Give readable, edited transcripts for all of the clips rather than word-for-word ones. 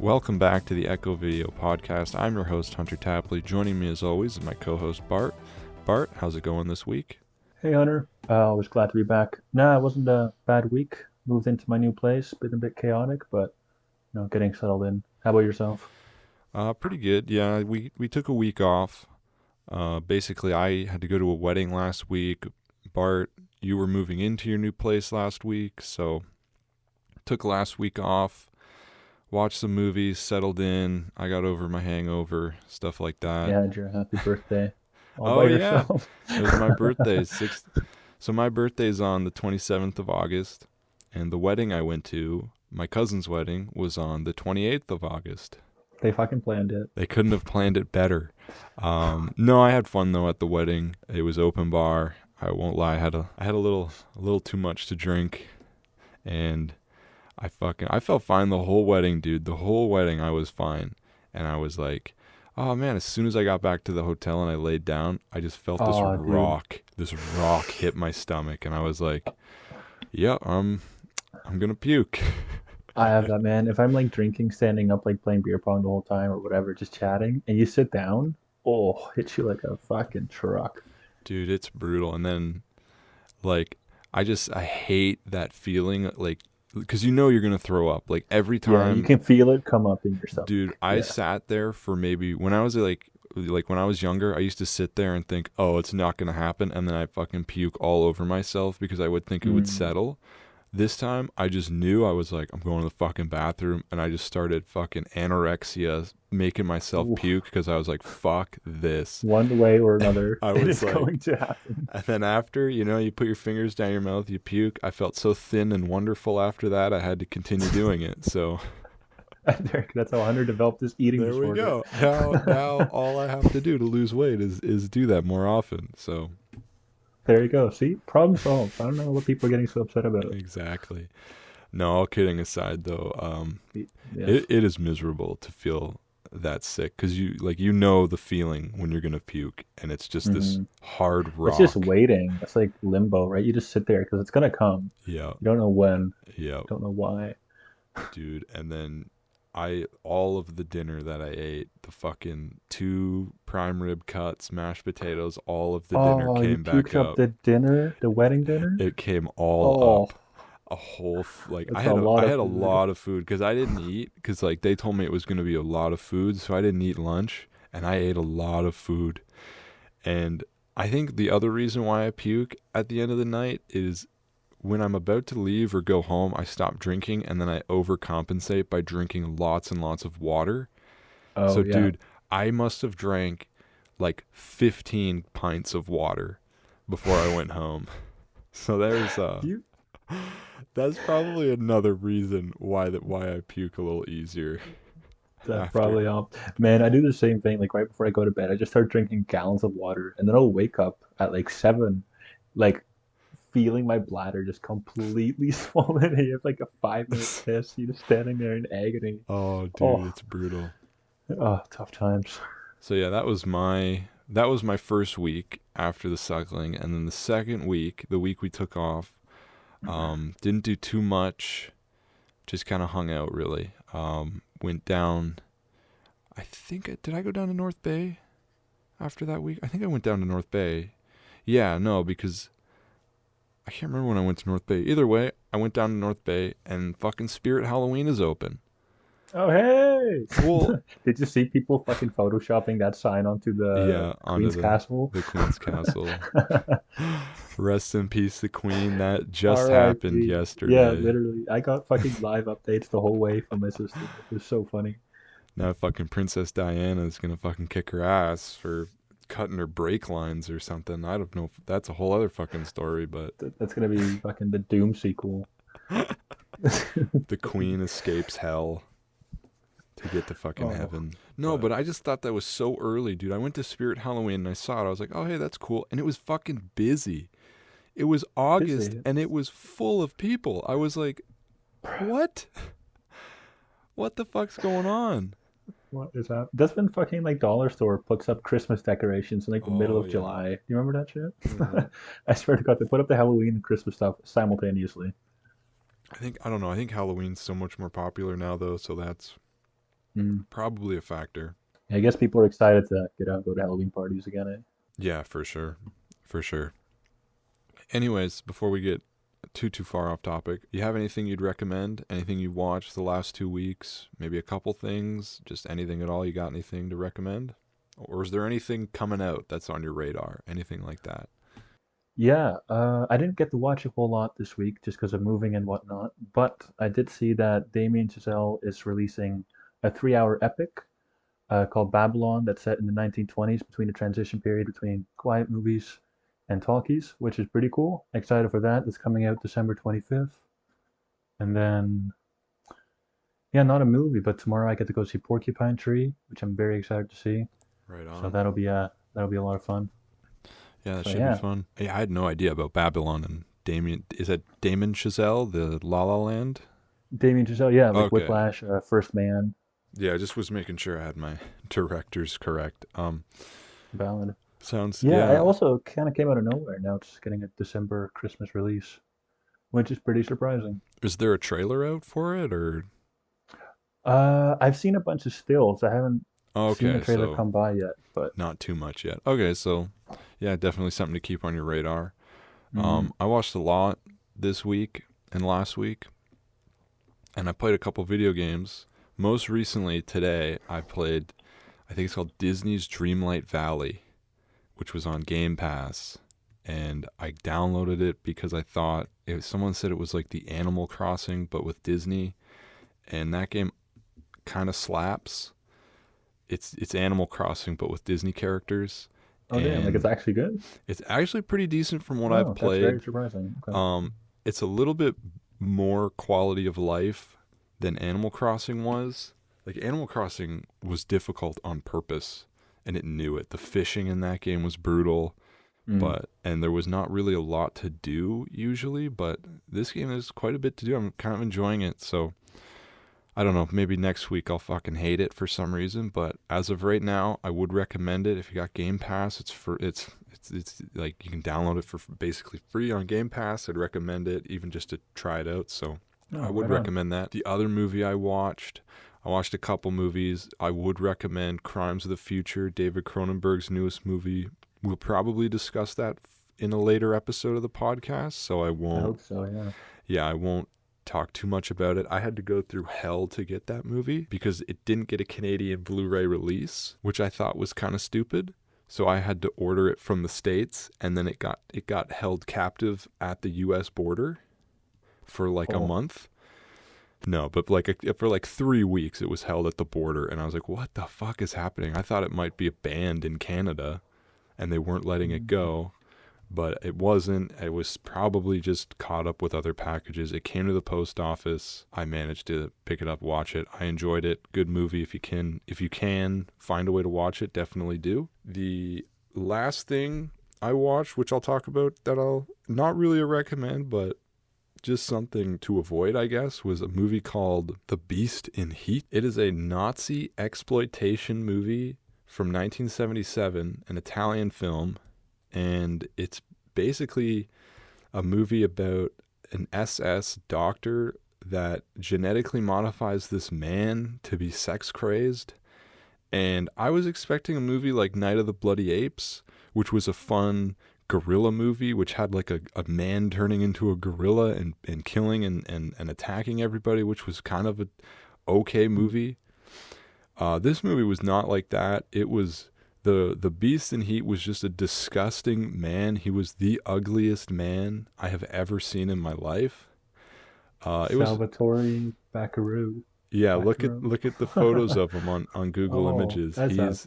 Welcome back to the EchoVideo podcast. I'm your host, Hunter Tapley. Joining me as always is my co-host, Bart. Bart, how's it going this week? Hey Hunter, I was glad to be back. Nah, it wasn't a bad week. Moved into my new place, been a bit chaotic, but getting settled in. How about yourself? Pretty good. Yeah, we took a week off. Basically, I had to go to a wedding last week. Bart, you were moving into your new place last week, so took last week off. Watched some movies, settled in. I got over my hangover, stuff like that. Yeah, had your happy birthday all Oh by yeah, yourself. it was my birthday. So my birthday's on the 27th of August, and the wedding I went to, my cousin's wedding, was on the 28th of August. They fucking planned it. They couldn't have planned it better. No, I had fun though at the wedding. It was open bar. I won't lie. I had a little too much to drink, and I felt fine the whole wedding, dude. The whole wedding I was fine. And I was like, oh man, as soon as I got back to the hotel and I laid down, I just felt this Oh, dude. rock hit my stomach, and I was like, yeah, I'm gonna puke. I have that, man. If I'm like drinking, standing up, like playing beer pong the whole time or whatever, just chatting, and you sit down, oh, hits you like a fucking truck. Dude, it's brutal. And then like I hate that feeling, like, because you know you're gonna throw up like every Yeah, you time. can feel it come up in your stomach. Dude, I Yeah. sat there for maybe when I was like when I was younger, I used to sit there and think, oh, it's not gonna happen, and then I fucking puke all over myself because I would think it would Mm. settle. This time I just knew. I was like, I'm going to the fucking bathroom, and I just started fucking anorexia, making myself Oof. puke because I was like, fuck this. One way or another, I it was is like, going to happen. and then after, you put your fingers down your mouth, you puke. I felt so thin and wonderful after that, I had to continue doing it. So That's how Hunter developed this eating there we disorder. go. Now all I have to do to lose weight is do that more often. So There you go. See, problem solved. I don't know what people are getting so upset about. exactly. No, all kidding aside though, Yes, it is miserable to feel that sick because you know the feeling when you're gonna puke, and it's just this hmm hard it's just rock. waiting. It's like limbo, right? You just sit there because it's gonna come. Yeah, You don't know when. yeah, Don't know why. dude. And then all of the dinner that I ate, the fucking 2 prime rib cuts, mashed potatoes, all of the dinner Oh, you came back puked up up. the dinner, the wedding dinner. It came all Oh, up. A whole like that's a I lot of had a food. lot of food because I didn't eat because like they told me it was going to be a lot of food, so I didn't eat lunch, and I ate a lot of food. And I think the other reason why I puke at the end of the night is when I'm about to leave or go home, I stop drinking, and then I overcompensate by drinking lots and lots of water. Oh So yeah. dude, I must have drank like 15 pints of water before I went home. So there's You. that's probably another reason why I puke a little easier That's after. probably all. Man, I do the same thing. Like right before I go to bed, I just start drinking gallons of water, and then I'll wake up at like 7, like feeling my bladder just completely swollen. And you have like a 5 minute piss. You're just standing there in agony. Oh, dude, Oh, it's brutal. tough times. So yeah, that was my first week after the suckling, and then the second week, the week we took off, didn't do too much, just kind of hung out really. Went down. Did I go down to North Bay after that week? I think I went down to North Bay. Yeah, no, because I can't remember when I went to North Bay. Either way, I went down to North Bay, and fucking Spirit Halloween is open. Oh hey! Well, Did you see people fucking photoshopping that sign onto the yeah, onto Queen's Castle? the Queen's Castle. Rest in peace, the Queen. That just happened R.I.P. Yeah, yesterday. literally. I got fucking live updates the whole way from my sister. It was so funny. Now fucking Princess Diana is gonna fucking kick her ass for cutting her brake lines or something. I don't know if that's a whole other fucking story, but That's gonna be fucking the Doom sequel. the Queen escapes hell to get to fucking Oh, heaven. No, but but I just thought that was so early, dude. I went to Spirit Halloween and I saw it. I was like, oh, hey, that's cool. And it was fucking busy. It was August busy. and it was full of people. I was like, what? What the fuck's going on? What is that? That's when fucking like dollar store puts up Christmas decorations in like the middle Oh, of yeah. July. Do you remember that Hmm. shit? I swear to God, they put up the Halloween and Christmas stuff simultaneously. I don't know. I think Halloween's so much more popular now, though. So Mm. Probably a factor. Yeah, I guess people are excited to get out and go to Halloween parties again. Eh? Yeah, for sure. For sure. Anyways, before we get too far off topic, you have anything you'd recommend? Anything you watched the last 2 weeks? Maybe a couple things? Just anything at all? You got anything to recommend? Or is there anything coming out that's on your radar? Anything like that? Yeah, I didn't get to watch a whole lot this week just because of moving and whatnot, but I did see that Damien Chazelle is releasing a 3-hour epic called Babylon that's set in the 1920s between the transition period between quiet movies and talkies, which is pretty cool. Excited for that. It's coming out December 25th. And then, yeah, not a movie, but tomorrow I get to go see Porcupine Tree, which I'm very excited to see. Right So on. that'll be a lot of fun. Yeah, that So should be yeah, fun. Hey, I had no idea about Babylon and Damien. Is that Damon Chazelle, the La La Land? Damien Chazelle, yeah, like Okay. Whiplash, First Man, Yeah, I just was making sure I had my directors correct. Ballad. Sounds, Yeah, it yeah. also kind of came out of nowhere. Now it's getting a December Christmas release, which is pretty surprising. Is there a trailer out for it or? I've seen a bunch of stills. I haven't seen a Okay, trailer so come by yet, but not too much yet. Okay, so yeah, definitely something to keep on your radar. mm, I watched a lot this week and last week, and I played a couple video games. Most recently today, I played, I think it's called Disney's Dreamlight Valley, which was on Game Pass. And I downloaded it because I thought if someone said it was like the Animal Crossing but with Disney, and that game kind of slaps. It's Animal Crossing but with Disney characters, oh damn, like it's and actually good. it's actually pretty decent from what I've Oh, that's very played. surprising. Okay. It's a little bit more quality of life than Animal Crossing was. Like Animal Crossing was difficult on purpose, and it knew it. The fishing in that game was brutal, Mm. and there was not really a lot to do usually. But this game is quite a bit to do. I'm kind of enjoying it. So I don't know. Maybe next week I'll fucking hate it for some reason. But as of right now, I would recommend it. If you got Game Pass, it's like you can download it for basically free on Game Pass. I'd recommend it even just to try it out. So I Oh, would right on. recommend that. The other movie I watched a couple movies. I would recommend Crimes of the Future, David Cronenberg's newest movie. We'll probably discuss that in a later episode of the podcast. So I I won't, hope so. Yeah. yeah, I won't talk too much about it. I had to go through hell to get that movie because it didn't get a Canadian Blu-ray release, which I thought was kind of stupid. So I had to order it from the States, and then it got held captive at the US border for like a Oh. month. No, but like for like 3 weeks it was held at the border, and I was like, what the fuck is happening? I thought it might be banned in Canada and they weren't letting it Mm. go, but it wasn't. It was probably just caught up with other packages. It came to the post office. I managed to pick it up, watch it. I enjoyed it. Good movie. If you can find a way to watch it, definitely do. The last thing I watched, which I'll talk about, that I'll not really a recommend, but just something to avoid, I guess, was a movie called The Beast in Heat. It is a Nazi exploitation movie from 1977, an Italian film, and it's basically a movie about an SS doctor that genetically modifies this man to be sex crazed. And I was expecting a movie like Night of the Bloody Apes, which was a fun gorilla movie, which had like a man turning into a gorilla and killing and attacking everybody, which was kind of a okay movie. This movie was not like that. It was the Beast in Heat was just a disgusting man. He was the ugliest man I have ever seen in my life. It was Salvatore Baccaru. yeah. Look at Baccaru. look at the photos of him on Google Oh, Images. that's a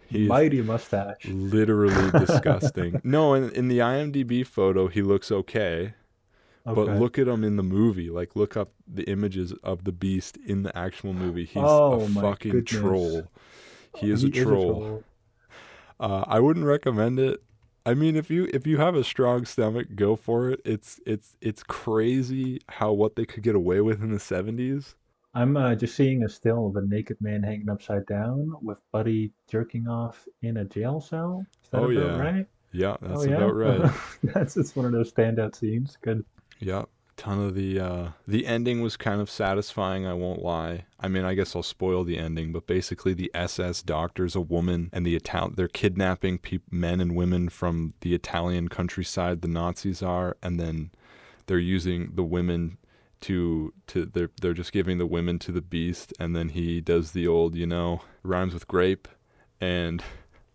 He is mighty mustache. literally disgusting. No, in the IMDb photo he looks okay, but Okay. look at him in the movie. Like look up the images of the Beast in the actual movie. He's a Oh my fucking goodness. troll. He is He a is a troll. troll. I wouldn't recommend it. I mean, if you have a strong stomach, go for it. It's crazy how what they could get away with in the 70s. I'm just seeing a still of a naked man hanging upside down with Buddy jerking off in a jail cell. Is that Oh about yeah, right? yeah, Oh that's yeah, about right. that's just one of those standout scenes. Good. Yeah, Ton of the ending was kind of satisfying, I won't lie. I mean, I guess I'll spoil the ending, but basically the SS doctor's a woman, and they're kidnapping men and women from the Italian countryside, the Nazis are, and then they're using the women they're just giving the women to the beast, and then he does the old, rhymes with grape, and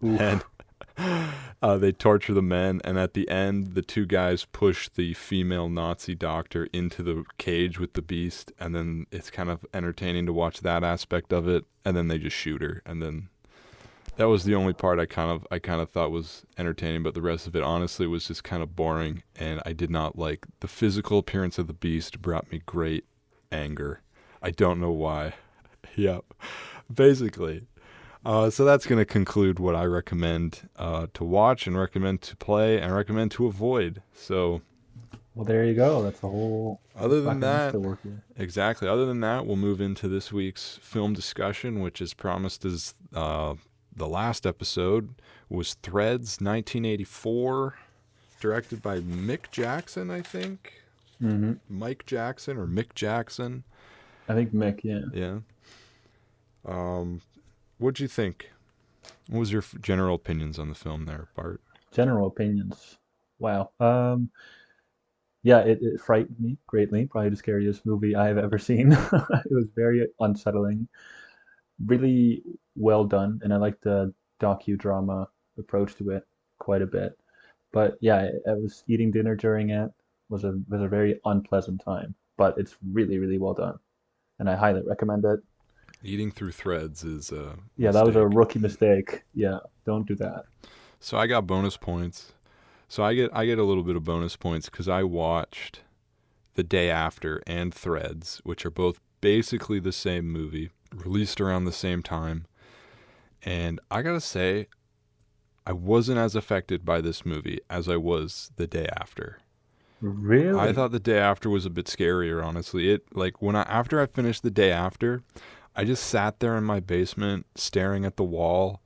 Oof. and they torture the men, and at the end, the two guys push the female Nazi doctor into the cage with the beast, and then it's kind of entertaining to watch that aspect of it, and then they just shoot her, and then that was the only part I kind of thought was entertaining, but the rest of it honestly was just kind of boring, and I did not like the physical appearance of the beast. Brought me great anger. I don't know why. Yep, basically. So that's going to conclude what I recommend to watch and recommend to play and recommend to avoid. So, Well, there you go. That's the whole. other than that, to work with. exactly. Other than that, we'll move into this week's film discussion, which is promised as the last episode was Threads, 1984, directed by Mick Jackson, I think. Mm-hmm. Mike Jackson or Mick Jackson. I think Mick. Yeah. Yeah. What'd you think? What was your general opinions on the film there, Bart? General opinions. Wow. Yeah, it frightened me greatly. Probably the scariest movie I've ever seen. It was very unsettling, really well done, and I like the docudrama approach to it quite a bit. But yeah, I was eating dinner during it. Was a very unpleasant time, but it's really really well done, and I highly recommend it. Eating through Threads is a Yeah, that was a mistake. rookie mistake. Yeah, don't do that. So I got bonus points. So I get a little bit of bonus points because I watched The Day After and Threads, which are both basically the same movie, released around the same time. And I gotta say, I wasn't as affected by this movie as I was The Day After. Really? I thought The Day After was a bit scarier, honestly. After I finished The Day After, I just sat there in my basement staring at the wall,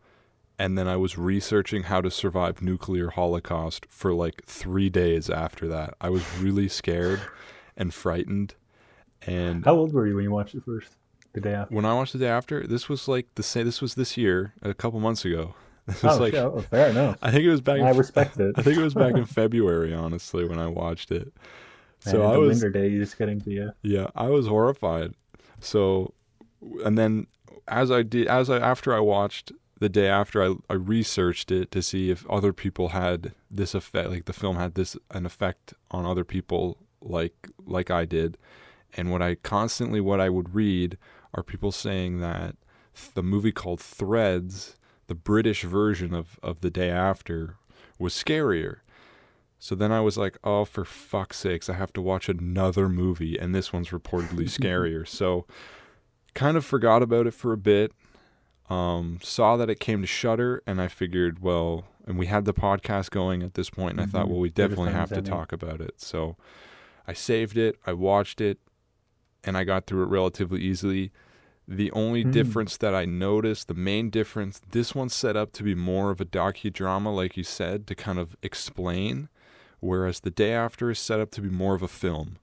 and then I was researching how to survive nuclear holocaust for like 3 days after that. I was really scared and frightened. And How old were you when you watched it first? The day after? when I watched The Day After, this was this was this year, a couple months ago. This was Oh, shit. Oh, fair enough. I think it was back I respect it. I think it was back in February, honestly, when I watched it. Man, So I the was winter days getting to you. Yeah, I was horrified. So, and then after I watched The Day After, I researched it to see if other people had this effect, like the film had an effect on other people, like I did. And what I would read are people saying that the movie called Threads, the British version of The Day After, was scarier. So then I was like, oh, for fuck's sakes, I have to watch another movie, and this one's reportedly scarier. So kind of forgot about it for a bit. Saw that it came to Shudder, and I figured, well, and we had the podcast going at this point, and I thought, well, we definitely have to talk about it. So I saved it, I watched it, and I got through it relatively easily. The only difference that I noticed, the main difference, this one's set up to be more of a docudrama, like you said, to kind of explain, whereas The Day After is set up to be more of a film.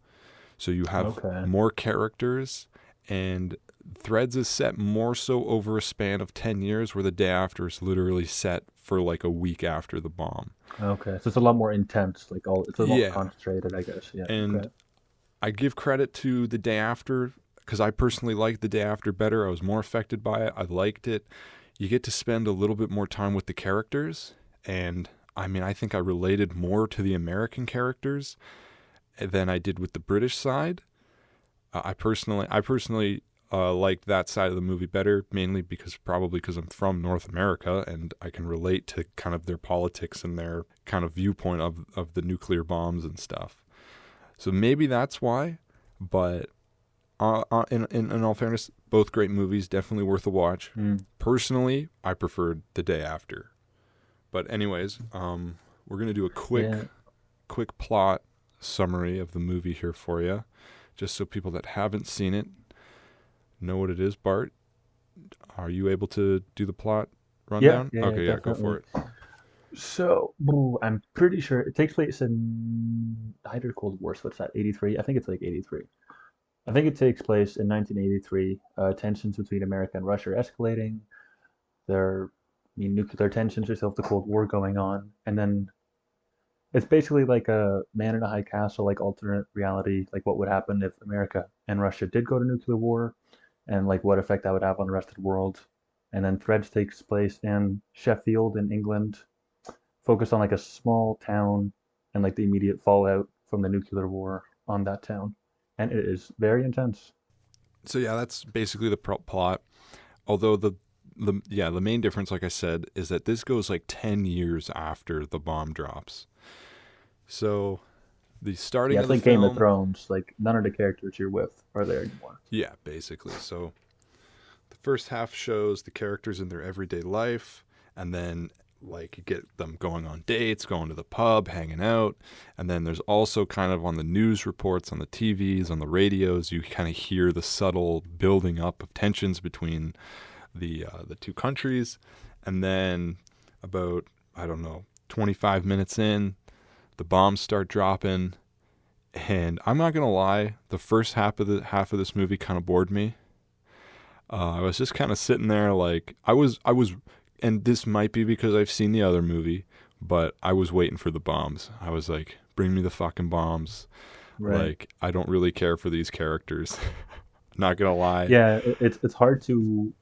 So you have more characters, and Threads is set more so over a span of 10 years, where The Day After is literally set for like a week after the bomb. Okay, so it's a lot more intense, it's a lot more concentrated, I guess. Yeah. And I give credit to The Day After, because I personally liked The Day After better. I was more affected by it. I liked it. You get to spend a little bit more time with the characters, and I mean, I think I related more to the American characters than I did with the British side. I personally liked that side of the movie better, mainly because I'm from North America, and I can relate to kind of their politics and their kind of viewpoint of the nuclear bombs and stuff. So maybe that's why, but in all fairness, both great movies, definitely worth a watch. Personally, I preferred The Day After. But anyways, we're going to do a quick plot summary of the movie here for you, just so people that haven't seen it know what it is. Bart, are you able to do the plot rundown? Yeah, okay, yeah, go for it. So I'm pretty sure it takes place in either Cold War. So what's that? 83? I think it's like 83. I think it takes place in 1983. Tensions between America and Russia are escalating. There, I mean, nuclear tensions. There's still the Cold War going on, and then it's basically like a Man in a High Castle, like alternate reality, like what would happen if America and Russia did go to nuclear war, and like what effect that would have on the rest of the world. And then Threads takes place in Sheffield in England, focused on like a small town and like the immediate fallout from the nuclear war on that town. And it is very intense. So yeah, that's basically the plot. Although the main difference, like I said, is that this goes like 10 years after the bomb drops. So the starting Yeah, of it's the like Game of film, Thrones. Like none of the characters you're with are there anymore. yeah, basically. So the first half shows the characters in their everyday life, and then like you get them going on dates, going to the pub, hanging out, and then there's also kind of on the news reports, on the TVs, on the radios, you kind of hear the subtle building up of tensions between the two countries, and then about, I don't know, 25 minutes in, the bombs start dropping, and I'm not gonna lie, the first half of this movie kind of bored me. I was just kind of sitting there like I was, and this might be because I've seen the other movie, but I was waiting for the bombs. I was like, bring me the fucking bombs. Right. Like I don't really care for these characters. Not gonna lie. Yeah, it's hard to.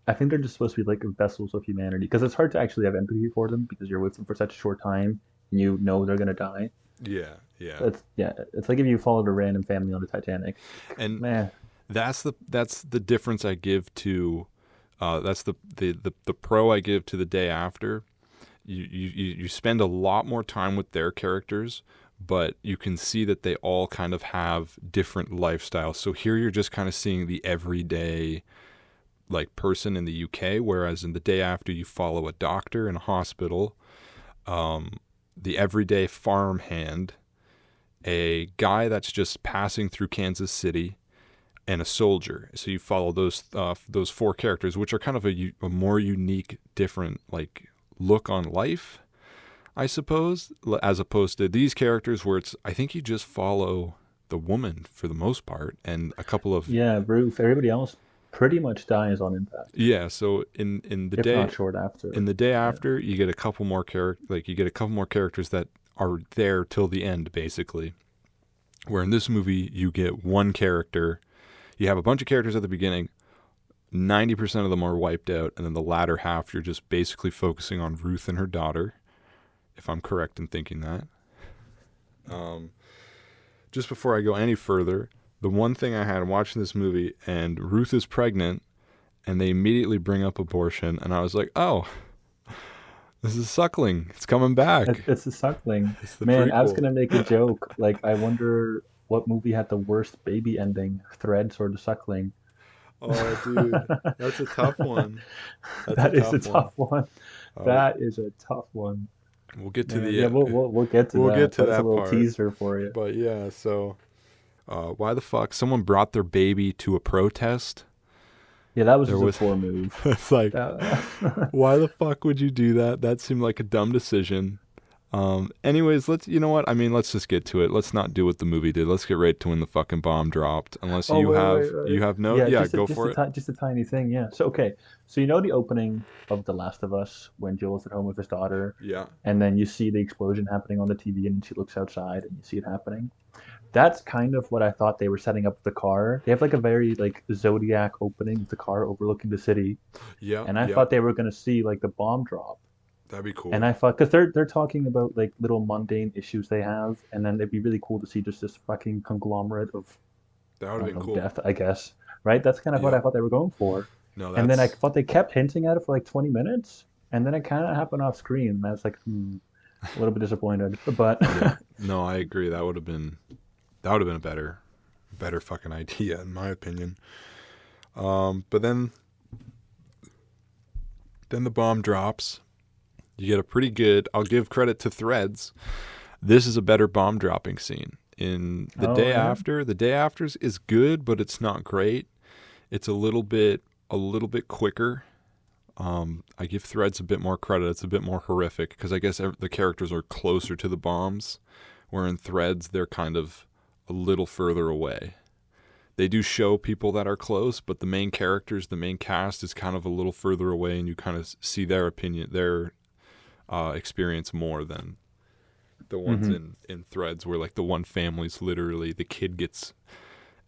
I think they're just supposed to be like vessels of humanity because it's hard to actually have empathy for them because you're with them for such a short time and you know they're gonna die. Yeah, yeah. It's yeah, it's like if you followed a random family on the Titanic. And Man, that's the difference I give to that's the pro I give to the day after. You spend a lot more time with their characters, but you can see that they all kind of have different lifestyles. So here you're just kind of seeing the everyday like person in the UK, whereas in the day after you follow a doctor in a hospital, the everyday farmhand, a guy that's just passing through Kansas City, and a soldier. So you follow those four characters, which are kind of a more unique, different like look on life, I suppose, as opposed to these characters where it's I think you just follow the woman for the most part and a couple of yeah, Ruth. Everybody else pretty much dies on impact, yeah. So in the if not day short after. in the day Yeah. after you get a couple more you get a couple more characters that are there till the end basically. Where in this movie you get one character. You have a bunch of characters at the beginning. 90% of them are wiped out, and then the latter half, you're just basically focusing on Ruth and her daughter, if I'm correct in thinking that. Um, just before I go any further, the one thing I had watching this movie, and Ruth is pregnant, and they immediately bring up abortion, and I was like, oh, this is Suckling. It's coming back. It's a suckling. It's the Man, I was prequel. gonna make a joke. Like, I wonder what movie had the worst baby ending, Threads or The Suckling? Oh, dude, that's a tough one. That's a That is a tough tough one. one. Uh, That is a tough one. we'll get to Man, yeah, the we'll get to we'll get that. to That's a that little part. teaser for you. But yeah, so why the fuck someone brought their baby to a protest? Yeah, that was There just a was poor move. it's like That, why the fuck would you do that? That seemed like a dumb decision. Anyways, let's you know what? I mean, let's just get to it. Let's not do what the movie did. Let's get right to when the fucking bomb dropped. Unless oh, you wait, have wait, wait, you wait. have no Yeah, yeah, go for it. just a tiny thing. Yeah. So okay, so you know the opening of The Last of Us when Joel's at home with his daughter, Yeah. and then you see the explosion happening on the TV, and she looks outside, and you see it happening. That's kind of what I thought they were setting up with the car. They have like a very like Zodiac opening with the car overlooking the city, Yeah, and I yeah. thought they were gonna see like the bomb drop. That'd be And cool. I thought because they're talking about like little mundane issues they have, and then it'd be really cool to see just this fucking conglomerate of That I would have don't been know cool. death, I guess. Right? That's kind of what I Yep. thought they were going for. No, And then I that's thought they kept hinting at it for like 20 minutes, and then it kind of happened off screen. And I was like, a little bit disappointed. But yeah. No, I agree. That would have been a better fucking idea in my opinion. But then the bomb drops. You get a pretty good. I'll give credit to Threads. This is a better bomb dropping scene. In the oh day yeah, after, the day after is good, but it's not great. It's a little bit quicker. I give Threads a bit more credit. It's a bit more horrific because I guess the characters are closer to the bombs, where in Threads they're kind of a little further away. They do show people that are close, but the main characters, the main cast is kind of a little further away, and you kind of see their opinion, their experience more than the ones Hmm. in Threads, where like the one family's literally the kid gets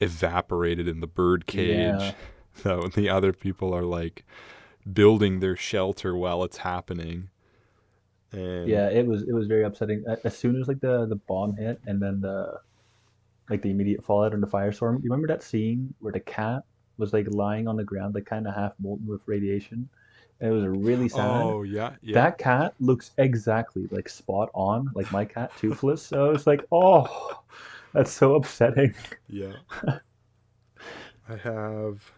evaporated in the bird Yeah. cage. So the other people are like building their shelter while it's happening. And Yeah, it was very upsetting. As soon as like the bomb hit and then the immediate fallout and the firestorm. You remember that scene where the cat was like lying on the ground, like kind of half molten with radiation? And it was really sad. oh yeah, yeah, That cat looks exactly like spot on, like my cat Toothless. So I was like, oh, that's so upsetting. yeah. I have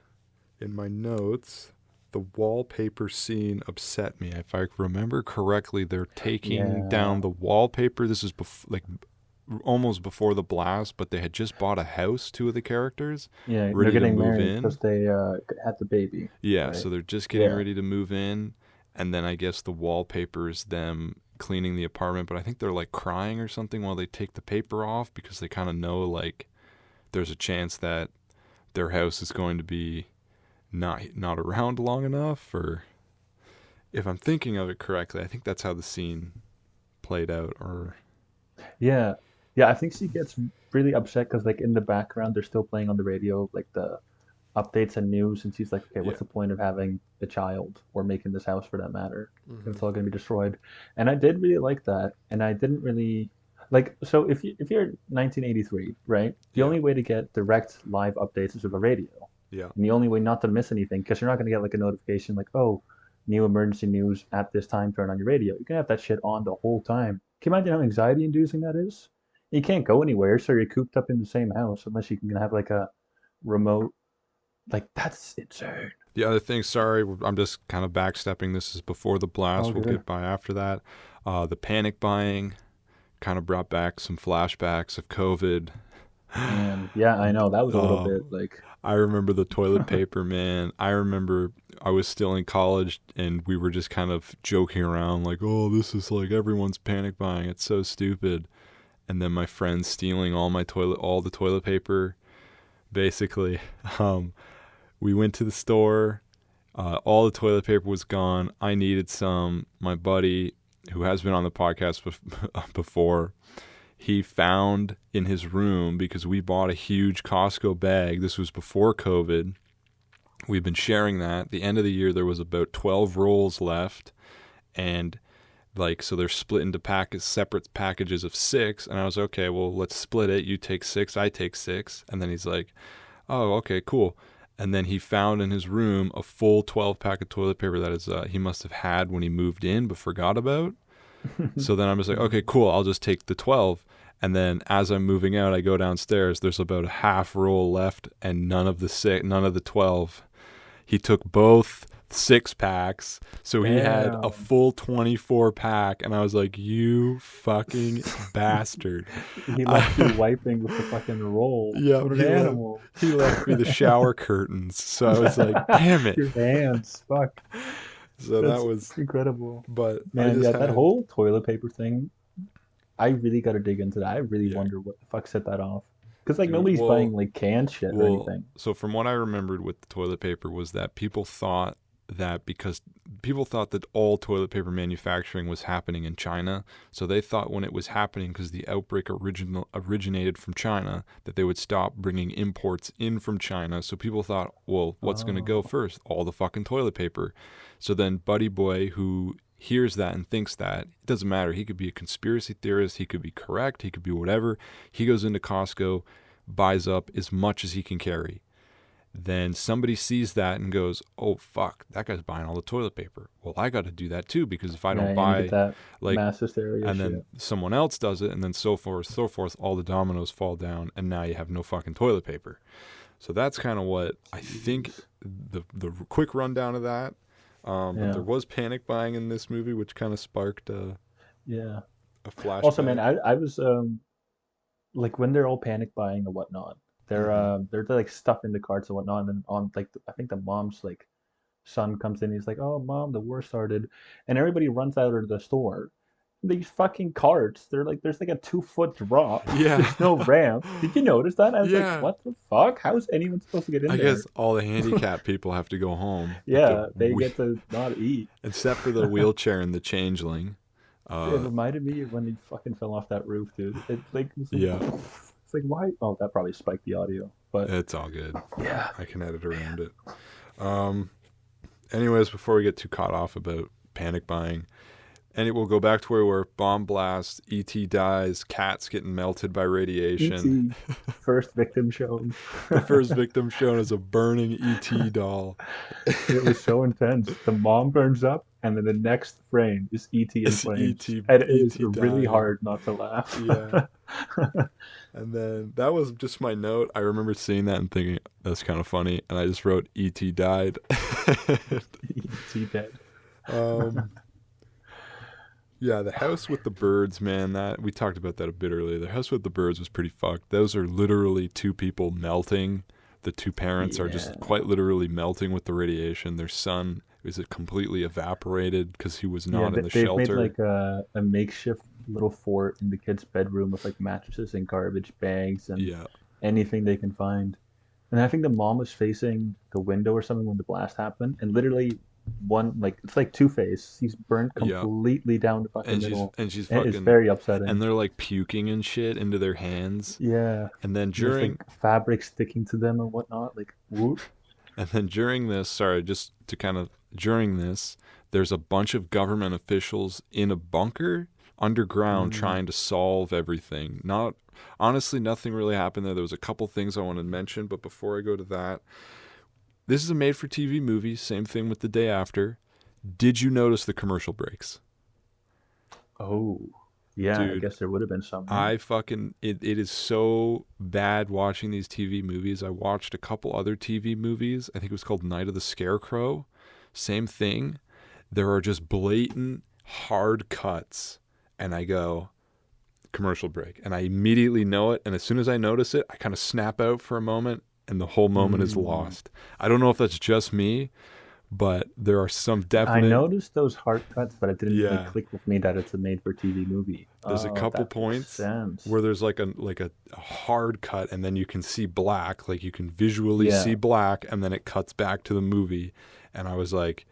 in my notes the wallpaper scene upset me. If I remember correctly, they're taking Yeah, down the wallpaper. This is like almost before the blast, but they had just bought a house, two of the characters, yeah, they're ready to getting move married in. because they had the baby, Yeah, right? so they're just getting Yeah, ready to move in, and then I guess the wallpaper is them cleaning the apartment, but I think they're like crying or something while they take the paper off because they kind of know like there's a chance that their house is going to be not around long enough, or if I'm thinking of it correctly, I think that's how the scene played out. Or yeah, yeah. I think she gets really upset because like in the background they're still playing on the radio like the updates and news, and she's like, okay, yeah, what's the point of having a child or making this house for that matter if hmm it's all going to be destroyed? And I did really like that, and I didn't really like. So if you're 1983, right? The yeah, only way to get direct live updates is with a radio, yeah, and the only way not to miss anything, because you're not going to get like a notification like, oh, new emergency news at this time, turn on your radio. You can have that shit on the whole time. Can you imagine how anxiety inducing that is? You can't go anywhere, so you're cooped up in the same house unless you can have like a remote, like that's insane. the other thing, sorry, I'm just kind of backstepping. This is before the All blast. We'll good. get by after that. The panic buying kind of brought back some flashbacks of COVID. And yeah, I know that was a little uh, bit like I remember the toilet paper, man. I remember I was still in college and we were just kind of joking around, like, oh, this is like everyone's panic buying. It's so stupid. And then my friends stealing all the toilet paper, basically. Um, we went to the store. All the toilet paper was gone. I needed some. My buddy, who has been on the podcast before, he found in his room because we bought a huge Costco bag. This was before COVID. We've been sharing that. The end of the year, there was about 12 rolls left. And like, so they're split into separate packages of six. And I was, okay, well, let's split it. You take six, I take six. And then he's like, oh, okay, cool. And then he found in his room a full 12 pack of toilet paper that is he must have had when he moved in but forgot about. So then I'm just like, okay, cool. I'll just take the 12. And then as I'm moving out, I go downstairs. There's about a half roll left, and none of the 12. He took both six packs, so he had a damn. full 24 pack. And I was like, you fucking bastard. He left you I, wiping with the fucking roll. yeah, What an animal. he left me the shower curtains. So I was like, damn it. Your hands, fuck. So that That's was, incredible. but I Man, just yeah, that had, whole toilet paper thing, I really got to dig into that. I really yeah, wonder what the fuck set that off. Because like dude. nobody's buying like canned shit or anything. So from what I remembered with the toilet paper was that people thought that all toilet paper manufacturing was happening in China. So they thought when it was happening because the outbreak originated from China that they would stop bringing imports in from China. So people thought, well, what's going to go Oh, first? All the fucking toilet paper. So then Buddy Boy, who hears that and thinks that, it doesn't matter. He could be a conspiracy theorist. He could be correct. He could be whatever. He goes into Costco, buys up as much as he can carry. Then somebody sees that and goes, oh, fuck, that guy's buying all the toilet paper. Well, I got to do that too because if I yeah, don't and you get buy, that like, mass hysteria and then shit. someone else does it, and then so forth, all the dominoes fall down, and now you have no fucking toilet paper. So that's kind of what I think Jeez. the quick rundown of that. But there Yeah, was panic buying in this movie, which kind of sparked yeah. a Also, man, flashback. I was like when they're all panic buying and whatnot, Mm-hmm. they're like stuffing the carts and whatnot, and then on like I think the mom's like son comes in. He's like, "Oh, mom, the war started," and everybody runs out of the store. These fucking carts, they're like, there's like a 2 foot drop. Yeah. There's no ramp. Did you notice that? I was like, Yeah. what the fuck? How is anyone supposed to get in I guess there? all the handicapped people have to go home. Like Yeah, they get to not eat. except for the wheelchair and the changeling. It Uh, reminded me of when he fucking fell off that roof, dude. It like it's like, yeah, it's like why? Oh, that probably spiked the audio, but it's all good. yeah. I can edit around it. Um, anyways, before we get too caught off about panic buying, and it will go back to where we're bomb blast, ET dies, cats getting melted by radiation. E.T. first victim shown. The first victim shown is a burning ET doll. It was so intense. The mom burns up, and then the next frame is ET in It's flames, ET, and it is ET really dying. hard not to laugh. Yeah. And then that was just my note. I remember seeing that and thinking that's kind of funny, and I just wrote ET died. ET dead. um, yeah, the house with the birds, man. That we talked about that a bit earlier. The house with the birds was pretty fucked. Those are literally two people melting. The two parents are just Yeah. quite literally melting with the radiation. Their son is completely evaporated because he was not in the They've made shelter. like a makeshift little fort in the kid's bedroom with like mattresses and garbage bags and Yeah, anything they can find. And I think the mom was facing the window or something when the blast happened, and literally one like it's like Two-Face. He's burnt yeah. completely down the fucking And middle. she's And it's fucking, very upsetting. and they're like puking and shit into their hands. Yeah, And then there's during like fabric sticking to them and whatnot. Like, whoop. And then during this, sorry, just to kind of during this, there's a bunch of government officials in a bunker underground Mm. trying to solve everything. Not honestly, nothing really happened there. There was a couple things I wanted to mention, but before I go to that, this is a made-for-TV movie. Same thing with The Day After. Did you notice the commercial breaks? Oh, yeah. I Dude, guess there would have been some. I fucking it is so bad watching these TV movies. I watched a couple other TV movies. I think it was called Night of the Scarecrow. Same thing. There are just blatant hard cuts and I go commercial break and I immediately know it, and as soon as I notice it, I kind of snap out for a moment and the whole moment is Mm. lost. I don't know if that's just me, but there are some I definite noticed those hard cuts, but it didn't really yeah. click with me that it's a made-for-TV movie. There's a Oh, couple that makes points sense. where there's like a hard cut and then you can see black, like you can visually Yeah. see black, and then it cuts back to the movie. And I was like,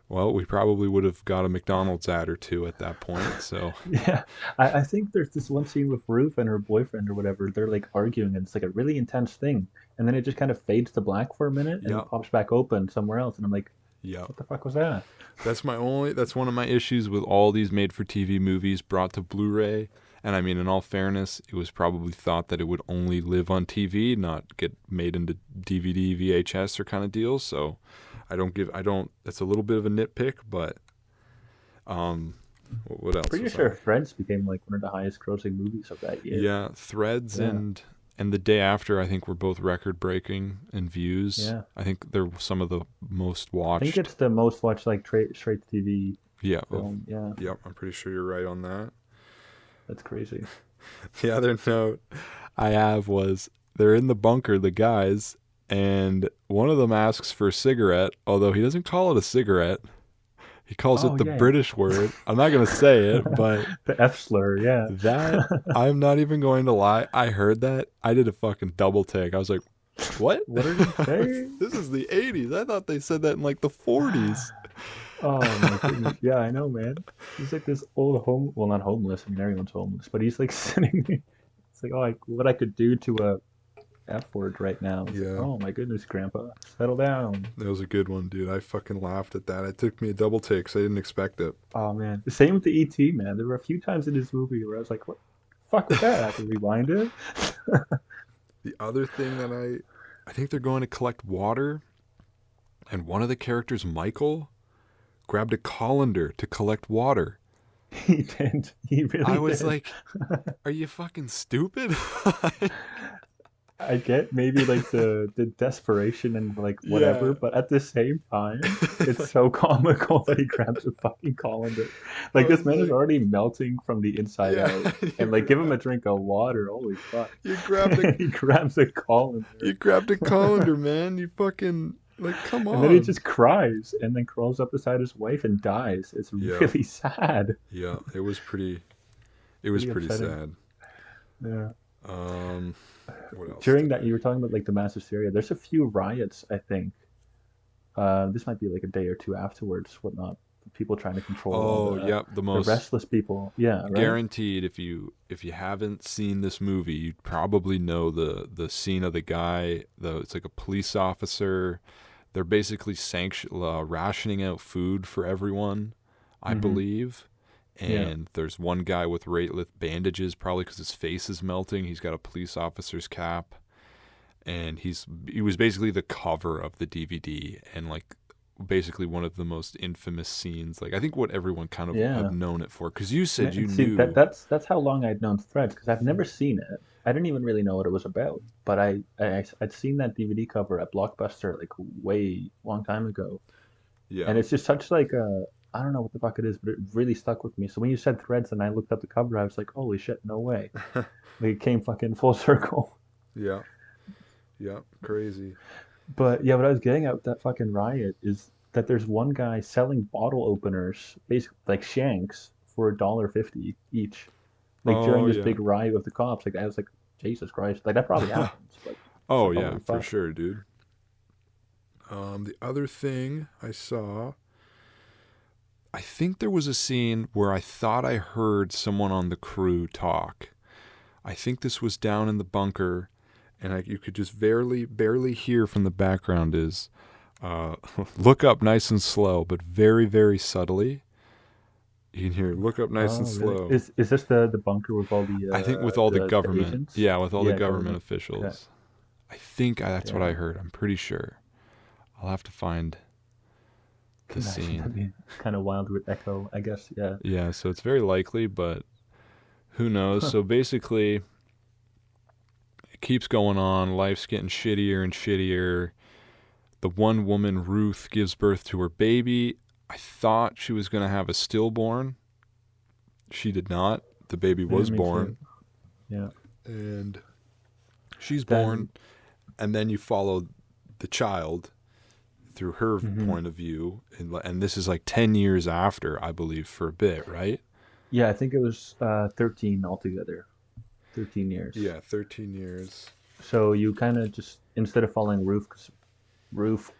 well, we probably would have got a McDonald's ad or two at that point. So Yeah, I think there's this one scene with Ruth and her boyfriend or whatever. They're like arguing, and it's like a really intense thing, and then it just kind of fades to black for a minute, and yeah, it pops back open somewhere else, and I'm like, yeah. what the fuck was that? That's one of my issues with all these made for TV movies brought to Blu-ray. And I mean, in all fairness, it was probably thought that it would only live on TV, not get made into DVD, VHS or kind of deals. So that's a little bit of a nitpick, but what else Pretty was sure on? Friends became like one of the highest grossing movies of that year. Yeah, Threads Yeah. and The Day After, I think, were both record breaking in views. Yeah. I think they're some of the most I watched. think it's the most watched like straight to TV yeah, film. Yeah, yep, I'm pretty sure you're right on that. that's crazy. The other note I have was they're in the bunker, the guys, and one of them asks for a cigarette, although he doesn't call it a cigarette. He calls Oh, it the yeah. British word. I'm not going to say it, but The F slur, yeah. that, I'm not even going to lie. I heard that. I did a fucking double take. I was like, what? What did he say? This is the 80s. I thought they said that in like the 40s. Oh my goodness. Yeah, I know, man. He's like this old well, not homeless. I mean, everyone's homeless, but he's like sitting. It's like, oh, like what I could do to a F word right now. It's like, Yeah. oh my goodness, Grandpa, settle down. That was a good one, dude. I fucking laughed at that. It took me a double take because I didn't expect it. Oh man. The same with the ET, man. There were a few times in this movie where I was like, what the fuck was that? I have to rewind it. The other thing that I think they're going to collect water, and one of the characters, Michael, grabbed a colander to collect water. He did. He really I was did. like, are you fucking stupid? I get maybe like the desperation and like whatever, Yeah. but at the same time, it's so comical that he grabs a fucking colander. Like I this was man is like- already melting from the inside Yeah. out, and like give him a drink of water. Holy fuck! You grabbed a He grabs a colander. you grabbed a colander, man. You fucking Like, come And then he on. just cries and then crawls up beside his wife and dies. It's Yeah, really sad. yeah. It was Pretty pretty upsetting. sad. Yeah. Um, what else During did that, I? you were talking about like the mass hysteria. There's a few riots, I think. This might be like a day or two afterwards, whatnot. People trying to control all Oh, yep. The the most restless people. Yeah, right. guaranteed. If you haven't seen this movie, you'd probably know the scene of the guy. It's like a police officer. They're basically rationing out food for everyone, I Mm-hmm. believe. Yeah. And there's one guy with bandages, probably because his face is melting. He's got a police officer's cap, and he was basically the cover of the DVD, and like basically one of the most infamous scenes. Like I think what everyone kind of have Yeah. known it for, because you said Man, you see knew. that's how long I'd known Threads because I've never seen it. I didn't even really know what it was about, but I'd seen that DVD cover at Blockbuster like way long time ago, Yeah. and it's just such like a I don't know what the fuck it is, but it really stuck with me. So when you said Threads and I looked up the cover, I was like, holy shit, no way! Like it came fucking full circle. Yeah. Yeah. Crazy. But yeah, what I was getting at with that fucking riot is that there's one guy selling bottle openers, basically like shanks, for $1.50 each. Like during Oh this yeah. big riot with the cops. Like I was like, Jesus Christ, like that probably happens, but it's Oh like yeah, holy for fuck. sure, dude. The other thing I saw, I think there was a scene where I thought I heard someone on the crew talk. I think this was down in the bunker, and you could just barely hear from the background is, look up nice and slow, but very, very subtly. You can hear, look up nice and Oh, really? slow. Is this the bunker with all I think with all the the government, agents? yeah, with all the Yeah, government government. Okay. officials. I think that's what I Damn. heard. I'm pretty sure. I'll have to find Can the you imagine scene. that'd be kind of wild with Echo, I guess. Yeah. Yeah, so it's very likely, but who knows? Huh. So basically, it keeps going on. Life's getting shittier and shittier. The one woman, Ruth, gives birth to her baby. I thought she was going to have a stillborn. She did not. The baby Yeah, was me too. born. Yeah. And she's born. Then. And then you follow the child through her Mhm. point of view. And this is like 10 years after, I believe, for a bit, right? Yeah, I think it was 13 altogether. 13 years. Yeah, 13 years. So you kind of just instead of following Roof, 'cause Roof,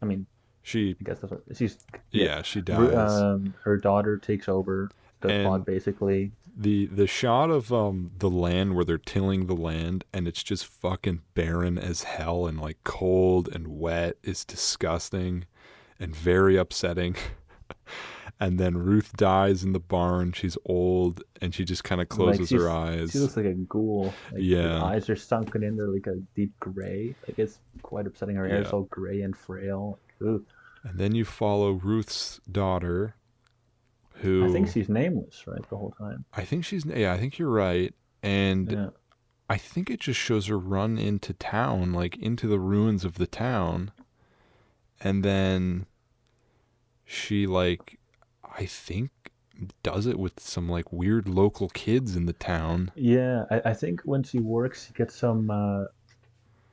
I mean, She, I guess that's what she's. Yeah, yeah, she dies. Her daughter takes over the plot And basically. the shot of the land where they're tilling the land and it's just fucking barren as hell and like cold and wet is disgusting and very upsetting. And then Ruth dies in the barn. She's old and she just kind of Like closes her she eyes. looks like a ghoul. Like her Yeah, eyes are sunken in. They're like a deep gray. Like it's quite upsetting. Her hair's yeah. all gray and frail. Like, ugh. And then you follow Ruth's daughter, I think who she's nameless, right, the whole time. I think you're right. And Yeah. I think it just shows her run into town, like into the ruins of the town. And then she, like, I think does it with some like weird local kids in the town. Yeah, I think when she works, she gets some.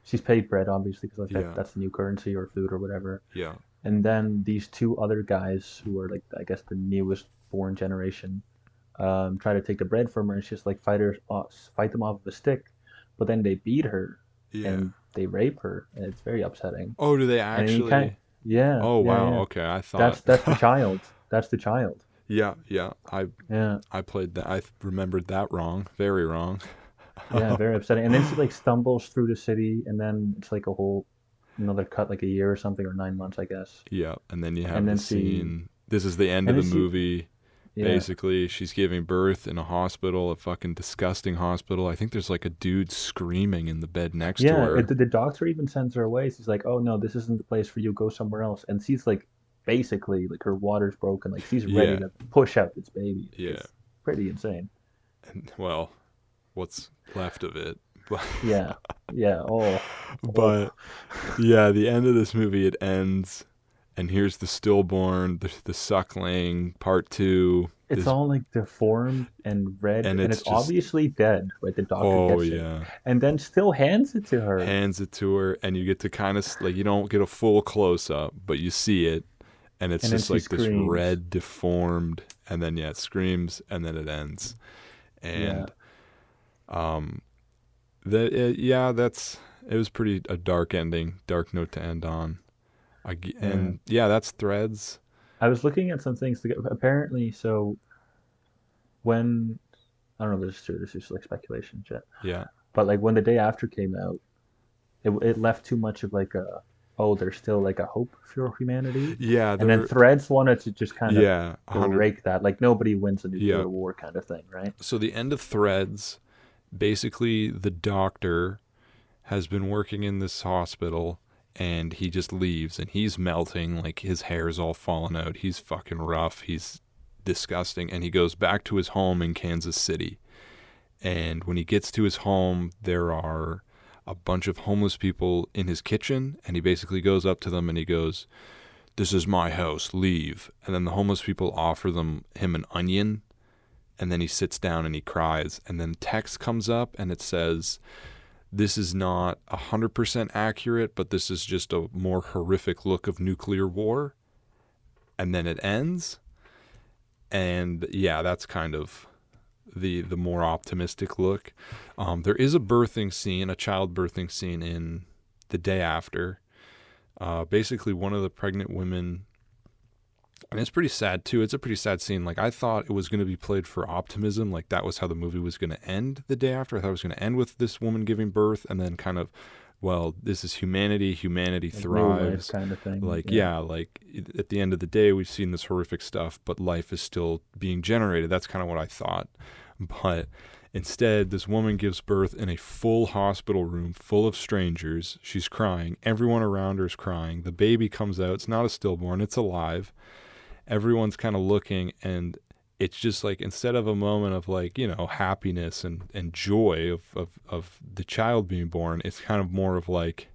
She's paid bread, obviously, because like Yeah, that's the new currency or food or whatever. yeah, And then these two other guys who are like I guess the newest born generation, try to take the bread from her, and she's like fight them off with a stick, but then they beat her yeah. and they rape her, and it's very upsetting. Oh, do they And then you kind actually? yeah, Oh, yeah, wow. yeah. Okay, I thought. That's the child. That's the child. Yeah, yeah. Yeah, I played that. I remembered that wrong. Very wrong. yeah, very upsetting. And then she like stumbles through the city, and then it's like a whole another cut, like a year or something, or 9 months, I guess. Yeah, and then you And have the then she, scene. This is the end of and the then she, movie. yeah, Basically, she's giving birth in a hospital, a fucking disgusting hospital. I think there's like a dude screaming in the bed next to yeah. her. The doctor even sends her away. She's like, "Oh no, this isn't the place for you. Go somewhere else." And she's like, basically, like her water's broken. Like she's ready Yeah, to push out this baby. yeah. It's pretty insane. And well, what's left of it. But, Yeah, yeah. Oh, but oh. yeah, the end of this movie, it ends, and here's the stillborn, the suckling, part two. it's this, all like deformed and red, and and it's it's just, obviously dead, right? The doctor oh gets it, yeah, and then still hands it to her, hands it to her, and you get to kind of like, you don't get a full close up, but you see it, and it's and then just she like this screams. red deformed, and then yeah, it screams, and then it ends, Yeah, and um, yeah, that's it was pretty a dark ending, dark note to end on. yeah. And yeah, that's Threads. I was looking at some things to get, apparently. So when I don't know if this is true, this is just like speculation, shit. Yeah, But like when the day after came out, it left too much of like a, oh, there's still like a hope for humanity, yeah, and then there, Threads wanted to just kind of yeah, 100, break that, like nobody wins a yeah. nuclear war kind of thing, right? So the end of Threads, basically, the doctor has been working in this hospital, and he just leaves, and he's melting, like his hair's all falling out. He's fucking rough. He's disgusting, and he goes back to his home in Kansas City. And when he gets to his home, there are a bunch of homeless people in his kitchen, and he basically goes up to them and he goes, "This is my house, leave." And then the homeless people offer him an onion, and then he sits down and he cries, and then text comes up and it says, "This is not 100% accurate, but this is just a more horrific look of nuclear war." And then it ends, and yeah, that's kind of the more optimistic look. There is a birthing scene, a child birthing scene in the day after. Basically, one of the pregnant women, and it's pretty sad too. It's a pretty sad scene. Like, I thought it was going to be played for optimism. Like, that was how the movie was going to end the day after. I thought it was going to end with this woman giving birth, and then kind of, well, this is humanity. Humanity Like real life thrives. kind of thing. Like, Yeah. yeah, like at the end of the day, we've seen this horrific stuff, but life is still being generated. That's kind of what I thought. But instead, this woman gives birth in a full hospital room full of strangers. She's crying. Everyone around her is crying. The baby comes out. It's not a stillborn, it's alive. Everyone's kind of looking, and it's just like, instead of a moment of like, happiness and joy of the child being born, it's kind of more of like,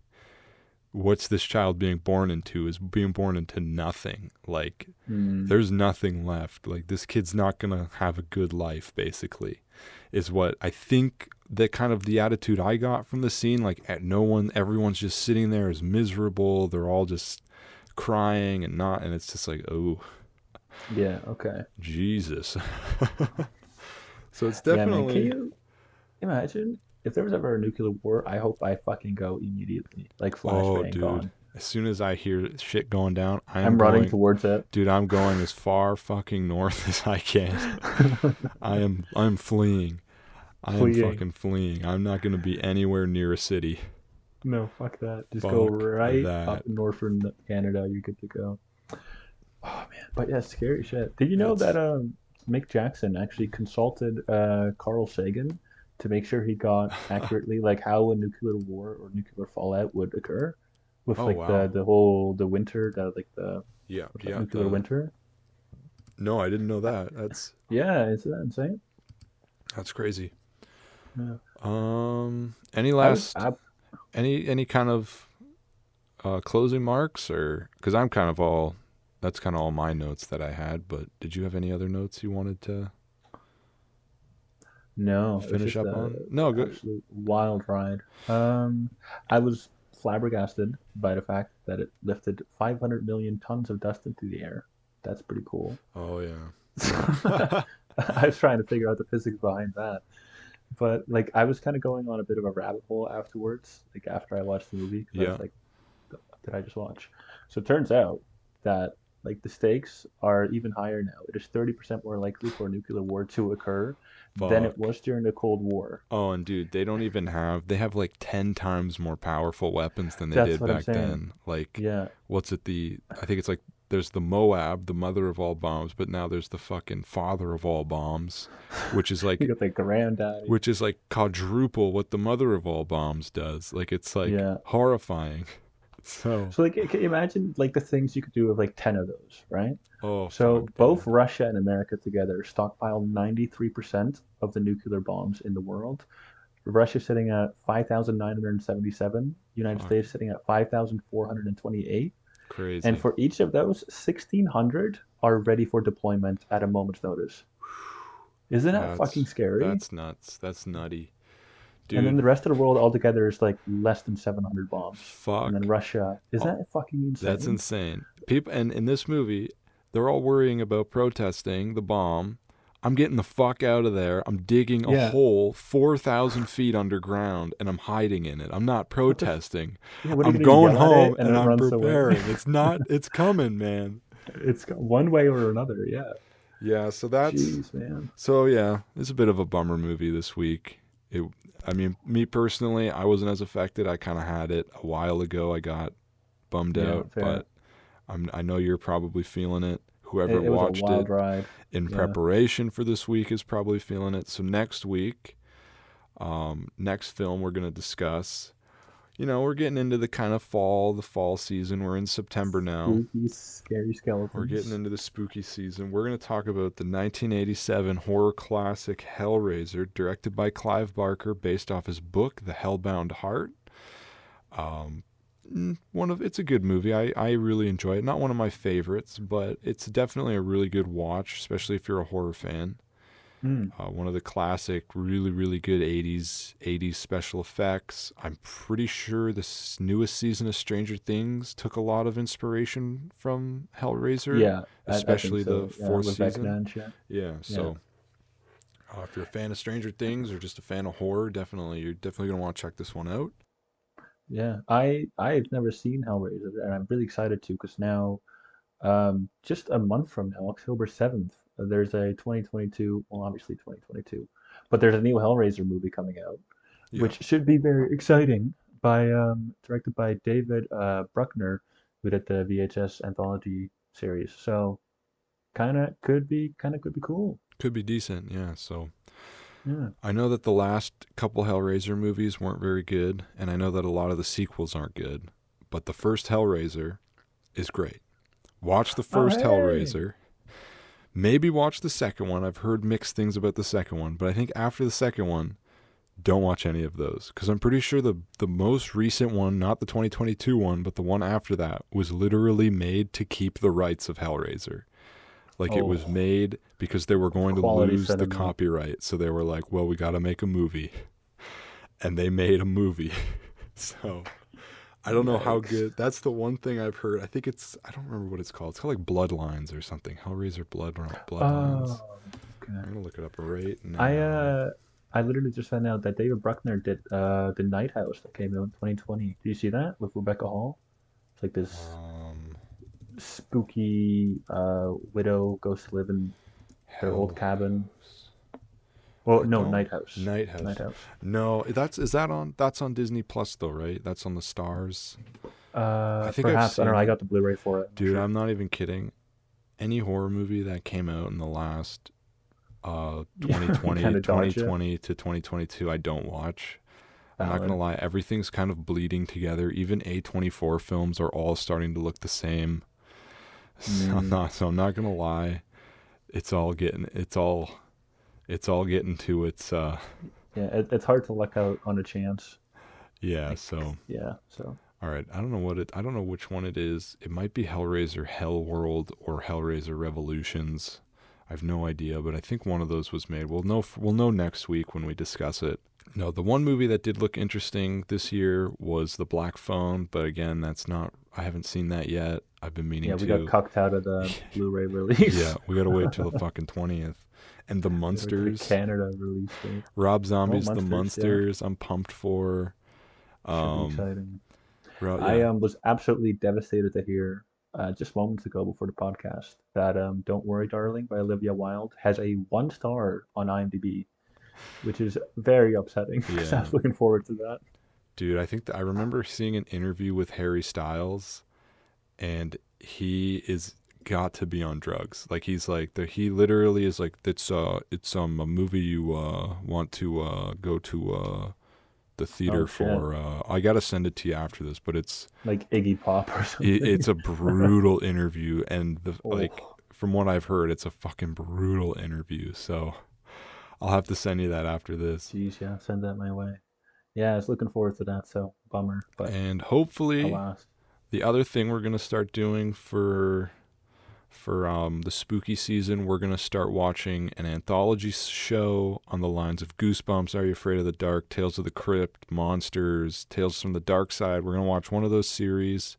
what's this child being born into? Is being born into nothing. Like, Mm. there's nothing left. Like, this kid's not gonna have a good life, basically, is what I think, that kind of the attitude I got from the scene. Like, everyone's just sitting there as miserable. They're all just crying and it's just like, oh, Yeah. Okay. Jesus. So it's Yeah, man. Can definitely, you imagine if there was ever a nuclear war? I hope I fucking go immediately, like oh, flashbang dude. gone. As soon as I hear shit going down, I'm running towards it. dude, I'm going as far fucking north as I can. I'm fleeing. I am Fleeing. fucking fleeing. I'm not going to be anywhere near a city. No, fuck that. Just go Fuck right up that. in northern Canada. You're good to go. Oh man, but yeah, scary shit. Did you know that It's Mick Jackson actually consulted Carl Sagan to make sure he got accurately like how a nuclear war or nuclear fallout would occur with oh like wow. the winter, the like the Yeah, what's that, yeah. nuclear winter? No, I didn't know Uh, that. Yeah, is that insane? That's crazy. Yeah. Any I was last any kind of closing marks, or because I'm kind of all that's kind of all my notes that I had, but did you have any other notes you wanted to No, it was finish just up a on? No, good. absolute wild ride. I was flabbergasted by the fact that it lifted 500 million tons of dust into the air. That's pretty cool. Oh yeah. I was trying to figure out the physics behind that, but like I was kind of going on a bit of a rabbit hole afterwards, like after I watched the movie, because I Yeah. was like, what did I just watch? So it turns out that like the stakes are even higher now. It is 30% more likely for a nuclear war to occur than it Fuck. was during the Cold War. Oh, and dude, they have like 10 times more powerful weapons than they That's did what I'm back saying. then. Like, Yeah. I think it's like, there's the Moab, the mother of all bombs, but now there's the fucking father of all bombs, which is You like, got the granddaddy. quadruple what the mother of all bombs does. Like, it's like Yeah. horrifying. So, So like, can you imagine like the things you could do with like 10 of those, right? oh So fuck, both dude. Russia and America together stockpiled 93% of the nuclear bombs in the world. Russia sitting at 5,977, United Fuck, States sitting at 5,428. And crazy. for each of those, 1,600 are ready for deployment at a moment's notice. Isn't that fucking That's scary? that's nuts. That's nutty. And then Dude, the rest of the world altogether is like less than 700 bombs. And then fuck. Russia, isn't Oh, that fucking that's insane? insane. People, and in this movie, they're all worrying about protesting the bomb. I'm getting the fuck out of there. I'm digging a Yeah. hole 4,000 feet underground and I'm hiding in it. I'm not What the? protesting. Yeah. What are you I'm gonna do? going Yell at home it and and it I'm runs away? preparing. It's not, it's coming, man. It's one way or another. Yeah. Yeah, Jeez, man. so yeah, it's a bit of a bummer movie this week. It, I mean, me personally, I wasn't as affected. I kind of had it a while ago. I got bummed Yeah. out, Fair. but I know you're probably feeling it. Whoever It was a watched it wild ride. in Yeah. preparation for this week is probably feeling it. So next week, next film we're going to discuss, we're getting into the kind of the fall season. We're in September now. Spooky, scary We're getting skeletons. into the spooky season. We're going to talk about the 1987 horror classic Hellraiser, directed by Clive Barker, based off his book, The Hellbound Heart. It's a good movie. I really enjoy it. Not one of my favorites, but it's definitely a really good watch, especially if you're a horror fan. Mm. One of the classic, really, really good 80s special effects. I'm pretty sure this newest season of Stranger Things took a lot of inspiration from Hellraiser, Yeah. I think especially the so. Yeah. fourth With season. Vecna and shit. Yeah, Yeah. so if you're a fan of Stranger Things or just a fan of horror, you're definitely going to want to check this one out. Yeah. I've never seen Hellraiser, and I'm really excited to because now, just a month from now, October 7th, there's a 2022, well, obviously 2022, but there's a new Hellraiser movie coming out, Yeah. which should be very exciting. Directed by David Bruckner, who did the VHS anthology series. So kind of could be cool. Could be decent, yeah. So Yeah. I know that the last couple Hellraiser movies weren't very good, and I know that a lot of the sequels aren't good, but the first Hellraiser is great. Watch the Oh first hey. Hellraiser. Maybe watch the second one. I've heard mixed things about the second one, but I think after the second one, don't watch any of those. Because I'm pretty sure the most recent one, not the 2022 one, but the one after that, was literally made to keep the rights of Hellraiser. Like it was Oh, made because they were going to quality lose the cinema. copyright. So they were like, well, we got to make a movie. And they made a movie. So I don't know how Yikes. good. That's the one thing I've heard. I don't remember what it's called. It's called like Bloodlines or something. Hellraiser Bloodlines. Oh, okay. I'm going to look it up right I now. uh I literally just found out that David Bruckner did the Night House that came out in 2020. Did you see that with Rebecca Hall? It's like this Um, spooky widow goes to live in their old Hell cabin. House. Well, I no, don't. Night House. Night Night House. House. No, that's on Disney Plus though, right? That's on the Stars. I think I've Perhaps I don't seen know. I it. got the Blu-ray for it. I'm not Dude, sure. I'm not even kidding. Any horror movie that came out in the last Yeah, kind of dodge it. 2020 to 2022 I don't watch. I'm not gonna Valid. lie, everything's kind of bleeding together. Even A24 films are all starting to look the same. Mm, I'm not gonna lie. It's all getting to its yeah, it's hard to luck out on a chance. yeah, Like, so yeah. So all right, I don't know which one it is. It might be Hellraiser Hellworld or Hellraiser Revolutions. I have no idea, but I think one of those was made. We'll know next week when we discuss it. No, the one movie that did look interesting this year was The Black Phone, but again, that's not I haven't seen that yet. I've been meaning yeah, we got to. cucked out of the Blu-ray release. Yeah, we got to wait till the fucking 20th. And The We went to the Munsters, Canada release date. Rob Oh, Zombie's The Monsters, yeah, Munsters, I'm pumped for. should be Um, exciting. I yeah. was absolutely devastated to hear just moments ago before the podcast that "Don't Worry, Darling" by Olivia Wilde has a 1 star on IMDb, which is very upsetting because I Yeah. was looking forward to that. Dude, I think I remember seeing an interview with Harry Styles, and he is got to be on drugs. Like he's like he literally is like it's a movie you want to go to the theater Oh shit, for. I gotta send it to you after this, but like Iggy Pop or it's something. a brutal interview, and like Oh, from what I've heard, it's a fucking brutal interview. So I'll have to send you that after this, geez, yeah, send that my way. Yeah, I was looking forward to that. So bummer, but and hopefully alas. the other thing we're gonna start doing For the spooky season, we're going to start watching an anthology show on the lines of Goosebumps, Are You Afraid of the Dark, Tales of the Crypt, Monsters, Tales from the Dark Side. We're going to watch one of those series,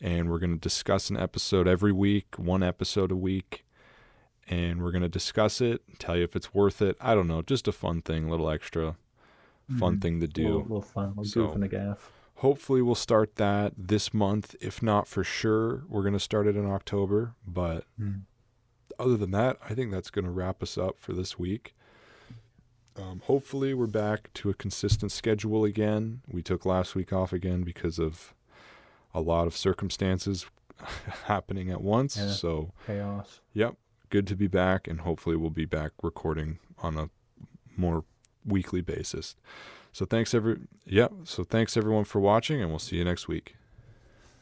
and we're going to discuss an episode every week, one episode a week, and we're going to discuss it, tell you if it's worth it. I don't know, just a fun thing, a little extra fun thing to do. A little fun, a little So, goof and a gaff. Hopefully we'll start that this month. If not, for sure, we're going to start it in October. But other than that, I think that's going to wrap us up for this week. Hopefully we're back to a consistent schedule again. We took last week off again because of a lot of circumstances happening at once. Yeah, so chaos. Yep, good to be back, and hopefully we'll be back recording on a more weekly basis. So thanks everyone for watching, and we'll see you next week.